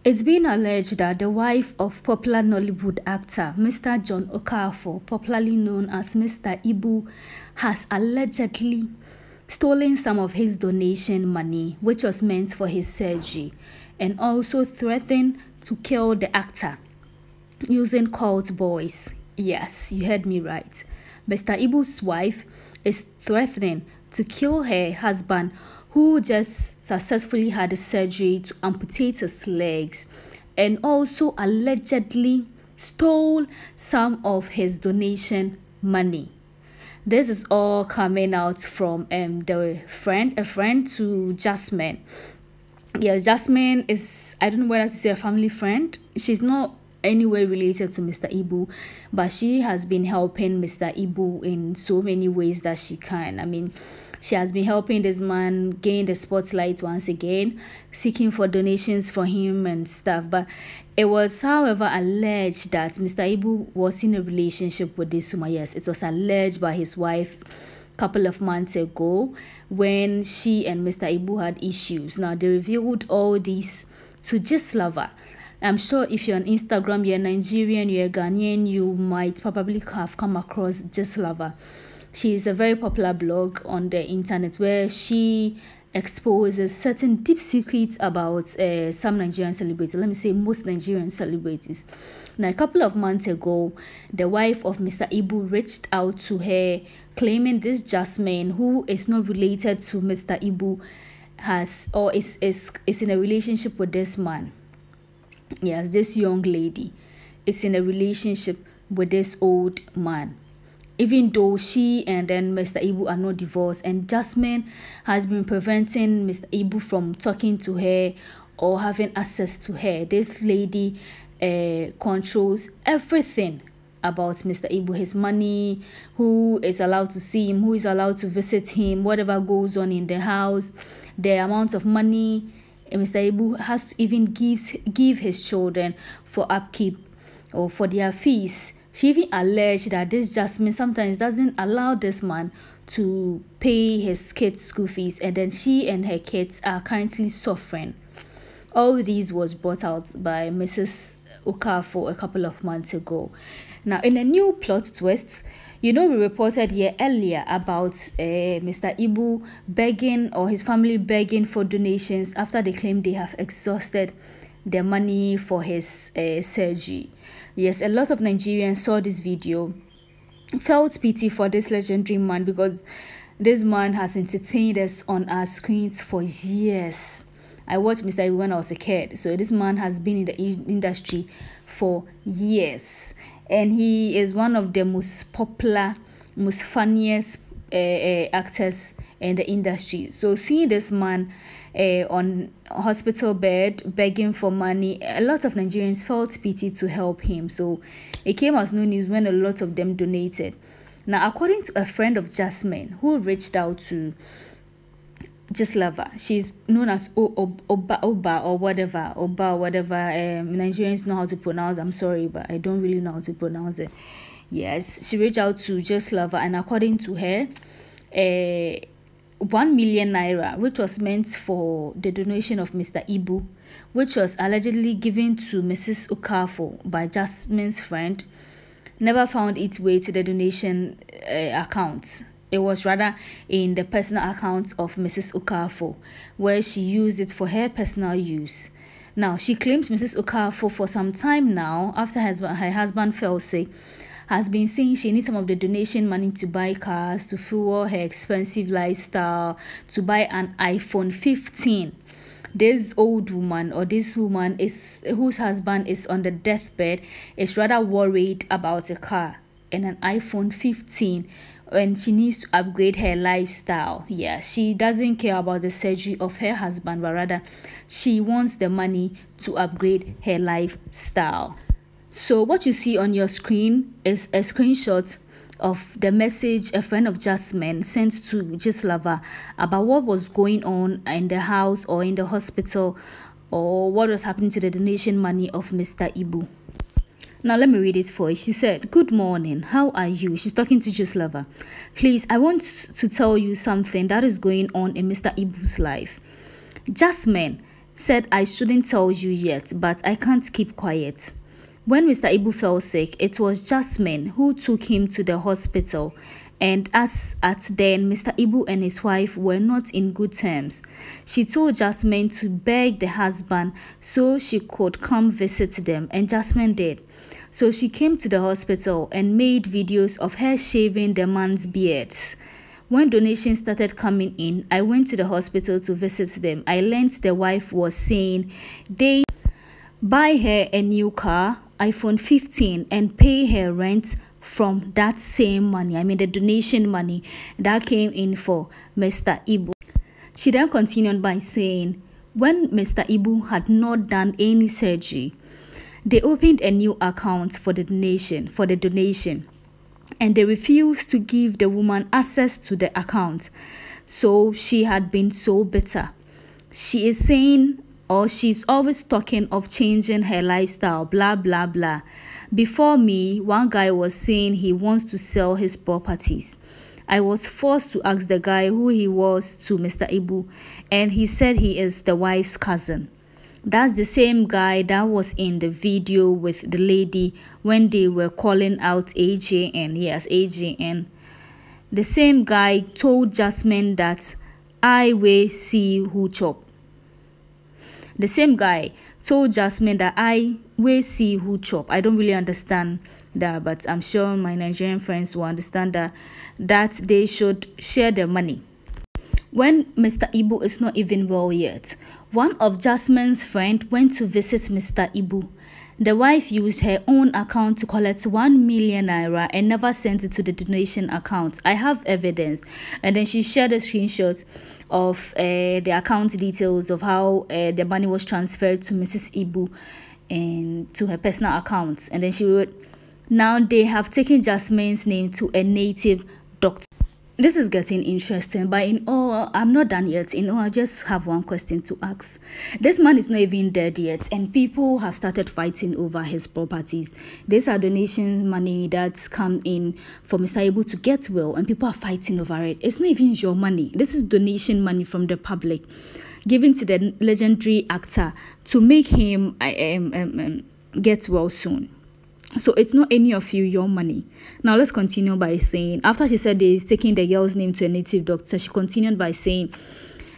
It's been alleged that the wife of popular Nollywood actor Mr. John Okafor, popularly known as Mr. IBU, has allegedly stolen some of his donation money, which was meant for his surgery, and also threatened to kill the actor using cult voice. Yes, you heard me right. Mr. IBU's wife is threatening to kill her husband, who just successfully had a surgery to amputate his legs, and also allegedly stole some of his donation money. This is all coming out from a friend to Jasmine. Yeah, Jasmine is, I don't know whether to say a family friend. She's not anyway related to Mr. IBU, but she has been helping Mr. IBU in so many ways that she can. I mean, she has been helping this man gain the spotlight once again, seeking for donations for him and stuff. But it was, however, alleged that Mr. IBU was in a relationship with this woman. Yes, it was alleged by his wife a couple of months ago when she and Mr. IBU had issues. Now, they revealed all this to Gislava. I'm sure if you're on Instagram, you're Nigerian, you're Ghanaian, you might probably have come across Gislava. She is a very popular blog on the internet where she exposes certain deep secrets about some Nigerian celebrities. Let me say most Nigerian celebrities. Now, a couple of months ago, the wife of Mr. IBU reached out to her, claiming this Jasmine, who is not related to Mr. IBU, has or is in a relationship with this man. Yes, this young lady is in a relationship with this old man, even though she and then Mr. IBU are not divorced, and Jasmine has been preventing Mr. IBU from talking to her or having access to her. This lady controls everything about Mr. IBU, his money, who is allowed to see him, who is allowed to visit him, whatever goes on in the house, the amount of money Mr. IBU has to even give his children for upkeep or for their fees. She even alleged that this Jasmine sometimes doesn't allow this man to pay his kids' school fees, and then she and her kids are currently suffering. All these was brought out by Mrs. Okafor a couple of months ago. Now, in a new plot twist, we reported here earlier about Mr. IBU begging, or his family begging for donations after they claim they have exhausted their money for his surgery. Yes, a lot of Nigerians saw this video, felt pity for this legendary man, because this man has entertained us on our screens for years. I watched Mr. IBU when I was a kid, so this man has been in the industry for years, and he is one of the most popular, most funniest actors in the industry. So seeing this man on a hospital bed begging for money, a lot of Nigerians felt pity to help him. So it came as no news when a lot of them donated. Now, according to a friend of Jasmine who reached out to Gislava, she's known as Oba or whatever. Nigerians know how to pronounce. I'm sorry, but I don't really know how to pronounce it. Yes, she reached out to Gislava, and according to her, 1 million naira, which was meant for the donation of Mr. IBU, which was allegedly given to Mrs. Okafor by Jasmine's friend, never found its way to the donation account. It was rather in the personal account of Mrs. Okafor, where she used it for her personal use. Now, she claims Mrs. Okafor for some time now, after her husband fell sick, has been saying she needs some of the donation money to buy cars, to fuel her expensive lifestyle, to buy an iPhone 15. This old woman, or this woman whose husband is on the deathbed, is rather worried about a car and an iPhone 15, and she needs to upgrade her lifestyle. Yeah, she doesn't care about the surgery of her husband, but rather she wants the money to upgrade her lifestyle. So what you see on your screen is a screenshot of the message a friend of Jasmine sent to Gislava about what was going on in the house or in the hospital, or what was happening to the donation money of Mr. IBU. Now, let me read it for you. She said, "Good morning. How are you?" She's talking to Gislava. "Please, I want to tell you something that is going on in Mr. IBU's life. Jasmine said I shouldn't tell you yet, but I can't keep quiet. When Mr. Ibu fell sick, it was Jasmine who took him to the hospital, and as at then, Mr. Ibu and his wife were not in good terms. She told Jasmine to beg the husband so she could come visit them, and Jasmine did. So she came to the hospital and made videos of her shaving the man's beards. When donations started coming in, I went to the hospital to visit them. I learned the wife was saying they buy her a new car, iPhone 15, and pay her rent from that same money. I mean the donation money that came in for Mr. Ibu. She then continued by saying, when Mr. Ibu had not done any surgery, they opened a new account for the donation, and they refused to give the woman access to the account. So she had been so bitter. She is saying, or she's always talking of changing her lifestyle, blah blah blah. Before me, one guy was saying he wants to sell his properties. I was forced to ask the guy who he was to Mr. Ibu, and he said he is the wife's cousin. That's the same guy that was in the video with the lady when they were calling out AJN. Yes, AJN. The same guy told Jasmine that I will see who chop. The same guy told Jasmine that I will see who chop. I don't really understand that, but I'm sure my Nigerian friends will understand that they should share the money. When Mr. Ibu is not even well yet, one of Jasmine's friends went to visit Mr. Ibu. The wife used her own account to collect 1 million naira and never sent it to the donation account. I have evidence. And then she shared a screenshot of the account details of how the money was transferred to Mrs. Ibu and to her personal account. And then she wrote, now they have taken Jasmine's name to a native doctor. This is getting interesting, but in all, I'm not done yet. In all, I just have one question to ask. This man is not even dead yet, and people have started fighting over his properties. These are donation money that's come in for Mr. Ibu to get well, and people are fighting over it. It's not even your money. This is donation money from the public, given to the legendary actor to make him get well soon. So it's not any of your money. Now let's continue by saying, after she said they've taken the girl's name to a native doctor, she continued by saying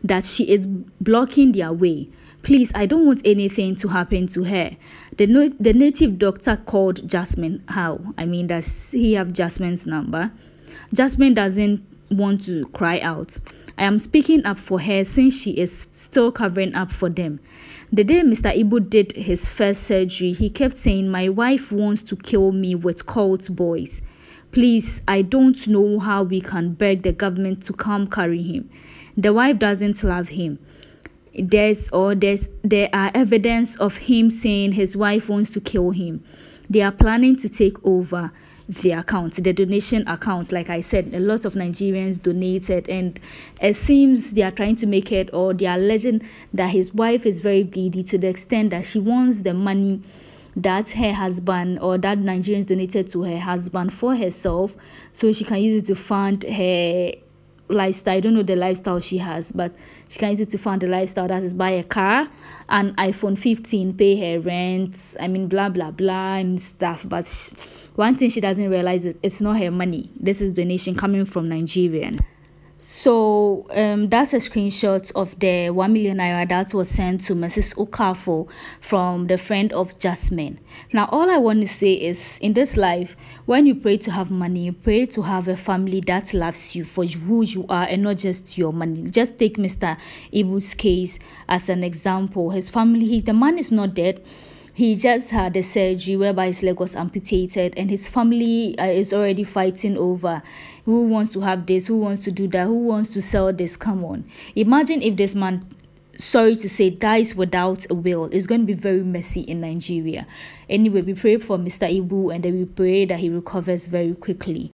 that she is blocking their way. Please, I don't want anything to happen to her. The native doctor called Jasmine. How? I mean, does he have Jasmine's number? Jasmine doesn't want to cry out. I am speaking up for her since she is still covering up for them. The day Mr. Ibu did his first surgery, he kept saying, my wife wants to kill me with cult boys. Please, I don't know how we can beg the government to come carry him. The wife doesn't love him. There are evidence of him saying his wife wants to kill him. They are planning to take over the account, the donation account. Like I said, a lot of Nigerians donated, and it seems they are trying to make it, or they are alleging that his wife is very greedy to the extent that she wants the money that her husband or that Nigerians donated to her husband for herself, so she can use it to fund her lifestyle. I don't know the lifestyle she has, but she can use it to fund the lifestyle, that is buy a car, an iPhone 15, pay her rent, I mean blah blah blah and stuff. But one thing she doesn't realize is it's not her money. This is donation coming from Nigerian. So that's a screenshot of the 1 million naira that was sent to Mrs. Okafor from the friend of Jasmine. Now, all I want to say is, in this life, when you pray to have money, you pray to have a family that loves you for who you are and not just your money. Just take Mr. Ibu's case as an example. His family, the man is not dead. He just had a surgery whereby his leg was amputated, and his family is already fighting over who wants to have this, who wants to do that, who wants to sell this. Come on. Imagine if this man, sorry to say, dies without a will. It's going to be very messy in Nigeria. Anyway, we pray for Mr. Ibu, and then we pray that he recovers very quickly.